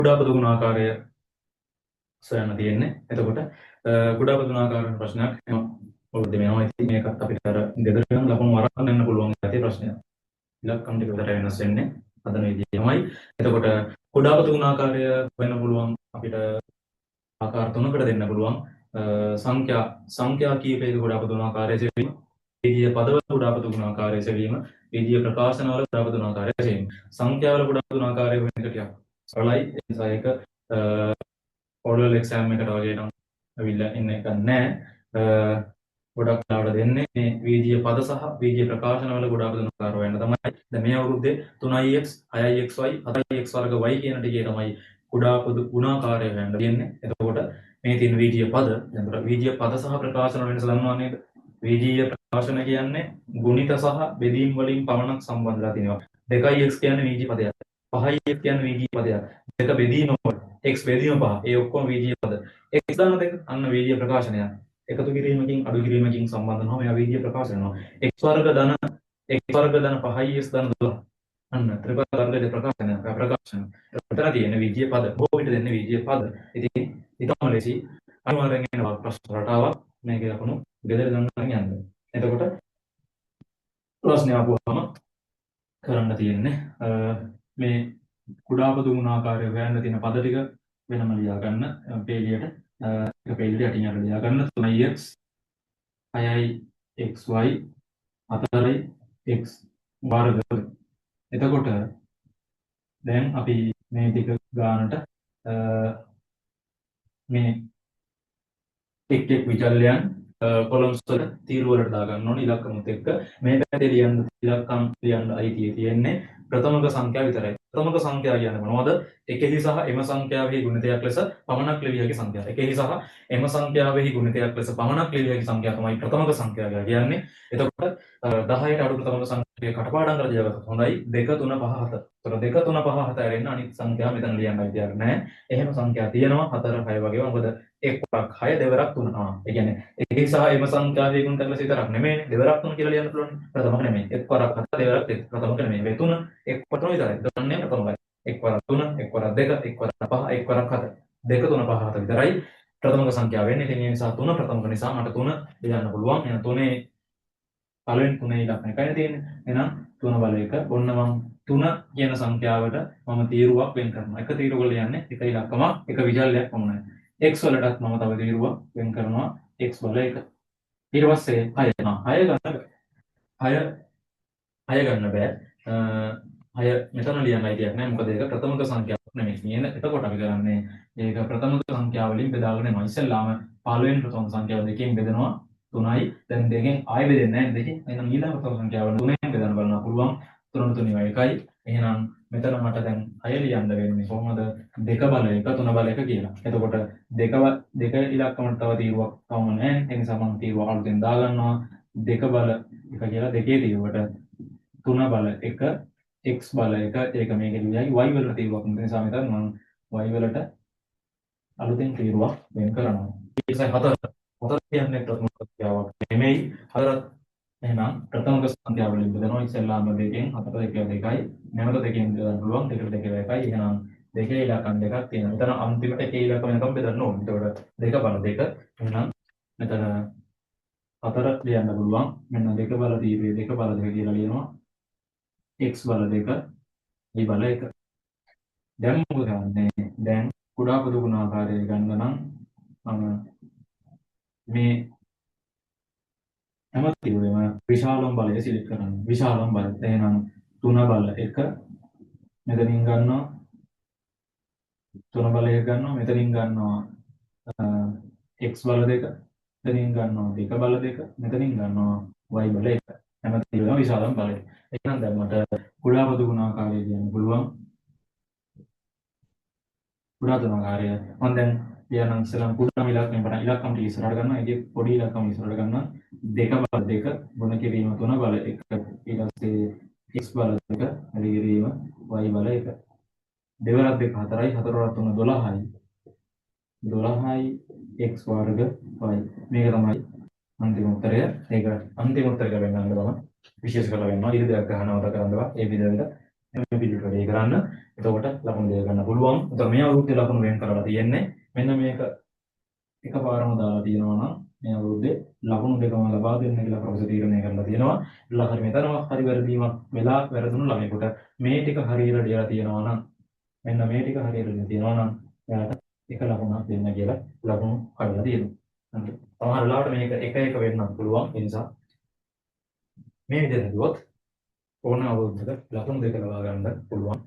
කුඩාපදු ගුණාකාරය සොයන්න තියෙන්නේ. එතකොට කුඩාපදු ගුණාකාරන ප්‍රශ්නයක් ඔළුවට දෙනවා. ඉතින් මේකත් අපිට අර දෙදරම ලකුණු අරන් යන්න පුළුවන් ගැතිය ප්‍රශ්නයක්. ඉලක්කම් ටික විතර වෙනස් වෙන්නේ හදන විදිහමයි. එතකොට කුඩාපදු ගුණාකාරය වෙන්න පුළුවන් අපිට ආකාර තුනකට දෙන්න පුළුවන්. සංඛ්‍යා කීපයක කුඩාපදු ගුණාකාරය සෙවීම, විදිය පදවල කුඩාපදු ගුණාකාරය සෙවීම, විදිය ප්‍රකාශනවල කුඩාපදු ගුණාකාරය සෙවීම. සංඛ්‍යාවල කුඩාපදු ගුණාකාරය වෙන එක ටිකක් සරලයි. ඒ නිසා ඒක ඔරල් එක්සෑම් එකට වගේ නම් ඇවිල්ලා ඉන්න එක නැහැ. ගොඩක් ලාවට දෙන්නේ මේ වීජීය පද සහ වීජීය ප්‍රකාශනවල ගොඩාක් ගුණාකාර වෙන්න තමයි. දැන් මේ අවුරුද්දේ 3ix 6xy 7x වර්ග y කියන ටිකේ තමයි කුඩාපදු ගුණාකාරය වෙන්න දෙන්නේ. එතකොට මේ තියෙන වීජීය පද දැන් වීජීය පද සහ ප්‍රකාශන වෙනස දන්නවා නේද? වීජීය ප්‍රකාශන කියන්නේ ගුණිත සහ බෙදීම් වලින් පමණක් සම්බන්ධලා තියෙනවා. 2x කියන්නේ වීජීය පදයක්. 5x කියන්නේ වීජීය පදයක්. දෙක බෙදීම x බෙදීම 5 ඒ ඔක්කොම වීජීය පද. x දාන දෙක අන්න වීජීය ප්‍රකාශනයක්. එකතු කිරීමකින් අඩු කිරීමකින් සම්බන්ධ වෙනවා. මෙයා වීජීය ප්‍රකාශන වෙනවා. x වර්ග ධන 5x ධන 12 අන්න ත්‍රිපද වර්ගයේ ප්‍රකාශන. උතර තියෙන වීජීය පද. බොහෝ විට දෙන්නේ වීජීය පද. ඉතින් ඊටම ලේසි අනිවාර්යෙන් එන ප්‍රශ්න රටාවක් මේක ලකුණු බෙදලා ගන්න යන්න. එතකොට ප්‍රශ්න ආපුවම කරන්න තියෙන්නේ මේ කුඩාපදු ගුණාකාරය හොයන්න තියෙන පද ටික වෙනම ලියා ගන්න පේජයට එක පේජයට යටින් යට ලියා ගන්න 3x 6xy 4x වර්ග. එතකොට දැන් අපි මේ ටික ගානට මේ එක් විචල්යන් කොලම්ස් වල තීරු වලට දා ගන්න ඕනේ ඉලක්කමුත් එක්ක. මේ පැත්තේ ලියන්න ඉලක්කම් ලියන්න අයිතිය තියෙන්නේ ප්‍රථමක සංඛ්‍යාව විතරයි. ප්‍රථමක සංඛ්‍යාව කියන්නේ මොනවද? එකෙහි සහ එම සංඛ්‍යාවෙහි ගුණිතයක් ලෙස පමණක් ලිවිය හැකි සංඛ්‍යාව. එකෙහි සහ එම සංඛ්‍යාවෙහි ගුණිතයක් ලෙස පමණක් ලිවිය හැකි සංඛ්‍යාව තමයි ප්‍රථමක සංඛ්‍යාව කියන්නේ. එතකොට 10ට අඩු ප්‍රථමක සංඛ්‍යාව කටපාඩම් කරලා තියාගත්තොත් හොඳයි. 2 3 5 7. ඒතර 2 3 5 7 ඇරෙන්න අනිත් සංඛ්‍යාව මෙතන ලියන්න අයිතියක් නැහැ. එහෙම සංඛ්‍යා තියෙනවා 4 6 වගේ. මොකද එක් වරක් 6 දෙවරක් 3. ඒ කියන්නේ එකෙහි සහ එම සංඛ්‍යාවෙහි ගුණිතයක් ලෙස විතරක් නෙමෙයි. දෙවරක් 3 කියලා ලියන්න පුළුවන්. ප්‍රථමක නෙමෙයි. එක් වරක් 7 දෙවරක් 3. ප්‍රථමක නෙමෙයි. මේ 3 එක් වරක් විතරයි. දන්නේ ප්‍රථමකයි. එක් වරක් 3, එක් වරක් 2, එක් වරක් 5, එක් වරක් 7. 2 3 5 7 විතරයි ප්‍රථමක සංඛ්‍යාව වෙන්නේ. ඉතින් ඒ නිසා 3 ප්‍රථමක නිසා මට 3 ලියන්න පුළුවන්. එහෙනම් 3 පළවෙනි 3 ඉලක්කම එකයි තියෙන්නේ. එහෙනම් 3 බල 1. ඔන්න මම 3 කියන සංඛ්‍යාවට මම තීරුවක් වෙන් කරනවා. එක තීරුවක ලියන්නේ එක ඉලක්කමක්, එක විචල්‍යයක් පමණයි. x වලටත් මම තව තීරුවක් වෙන් කරනවා x බල 1. ඊට පස්සේ 6 ගන්න 6 ගන්න බෑ. 6 මෙතන ලියන්න අයිතියක් නැහැ. මොකද ඒක ප්‍රථමක සංඛ්‍යාවක් නෙමෙයි. එතකොට අපි කරන්නේ ඒක ප්‍රථමක සංඛ්‍යාව වලින් බෙදාගෙන යනවා. ඉස්සෙල්ලාම පළවෙනි ප්‍රථම සංඛ්‍යාව දෙකෙන් බෙදනවා 3යි. දැන් දෙකෙන් ආයෙ දෙන්නේ නැහැ දෙකෙන්. එහෙනම් ඊළඟ ප්‍රථම සංඛ්‍යාව 3ෙන් බෙදන්න බලන්න පුළුවන්. 3 3 1යි. එහෙනම් මෙතන මට දැන් 6 ලියන්න වෙන්නේ කොහොමද? 2 බල 1 3 බල 1 කියලා. එතකොට දෙක ඉලක්කමට තව තීරුවක් තවම නැහැ. ඒ නිසා මම තීරුව අලුතෙන් දාගන්නවා. 2 බල 1 කියලා දෙකේ තීරුවට 3 බල 1 x බල 1 ඒක මේකේ ලියයි y වලට තීරුවක් නැති නිසා මෙතන මම y වලට අලුතෙන් තීරුවක් වෙන් කරනවා. ඊටසේ 4 කියන්නේ ප්‍රථම සංඛ්‍යාවක් නෙමෙයි. 4 එහෙනම් ප්‍රථමක සංඛ්‍යාව වලින් බෙදනවා. ඉස්සෙල්ලාම දෙකෙන් 4 2 2යි. නැවත දෙකෙන් බෙදන්න පුළුවන්. 2 2 1යි. එහෙනම් දෙකේ ඉලක්කම් දෙකක් තියෙනවා. මෙතන අන්තිමට එකේ ඉලක්කම වෙනකම් බෙදන්න ඕනේ. එතකොට 2 බල 2. එහෙනම් මෙතන 4 ලියන්න පුළුවන්. මෙන්න 2 බල තීරුවේ 2 බල 2 කියලා ලියනවා. x බල 2 y බල 1. දැන් මොකද කරන්නේ? දැන් කුඩාපදු ගුණාකාරය ගන්න නම් මම මේ හැම තීරුවෙම විශාලම බලය සිලෙක්ට් කරනවා. විශාලම බලය. එහෙනම් 3 බල 1 මෙතනින් ගන්නවා. 3 බල 1 ගන්නවා. මෙතනින් ගන්නවා x බල 2. මෙතනින් ගන්නවා 2 බල 2. මෙතනින් ගන්නවා y බල 1. හැම තීරුවෙම විශාලම බලය. එහෙනම් දැන් මට කුඩාපදු ගුණාකාරය කියන්න පුළුවන්. කුඩාපදු ගුණාකාරය මම දැන් ලියනම් ඉස්සරහම කුඩාම ඉලක්කම් පටන් ඉලක්කම් ටික ඉස්සරහට ගන්නවා. ඒකේ පොඩි ඉලක්කම් ඉස්සරහට ගන්නවා. 2 බල 2 ගුණ කිරීම 3 බල 1 ඊට පස්සේ x බල 2 වැඩි කිරීම y බල 1 දෙවරක් 2 4යි 4 වරක් 3 12යි 12යි x වර්ග y මේක තමයි අන්තිම උත්තරය. ඒක අන්තිම උත්තරය වෙන්නන්න බෑ. විශේෂ කරලා වෙනවා. ඉරිදයක් ගන්නවද කරන්නවා ඒ විදිහට මේ පිළිවෙල වැඩි කරන්න. එතකොට ලකුණු දෙක ගන්න පුළුවන්. එතකොට මේ අවුරුද්දේ ලකුණු වෙන් කරලා තියෙන්නේ මෙන්න මේක එකපාරම දාලා තියෙනවා නම් මේ අවුරුද්දේ ලකුණු දෙකම ලබා දෙන්න කියලා ප්‍රොෆෙසර් තීරණය කරලා තියෙනවා. හරි මෙතනවත් හරි වැරදීමක් වෙලා වැරදුණු ළමයෙකුට මේ ටික හරියට ලියලා තියෙනවා නම් මෙන්න මේ ටික හරියට ලියලා තියෙනවා නම් එයාට එක ලකුණක් දෙන්න කියලා ලකුණු කඩලා තියෙනවා. හරි. සමහර වෙලාවට මේක එක වෙන්නත් පුළුවන්. ඒ නිසා මේ විදිහට දුවොත් ඕන අවුරුද්දක ලකුණු දෙක ලබා ගන්න පුළුවන්.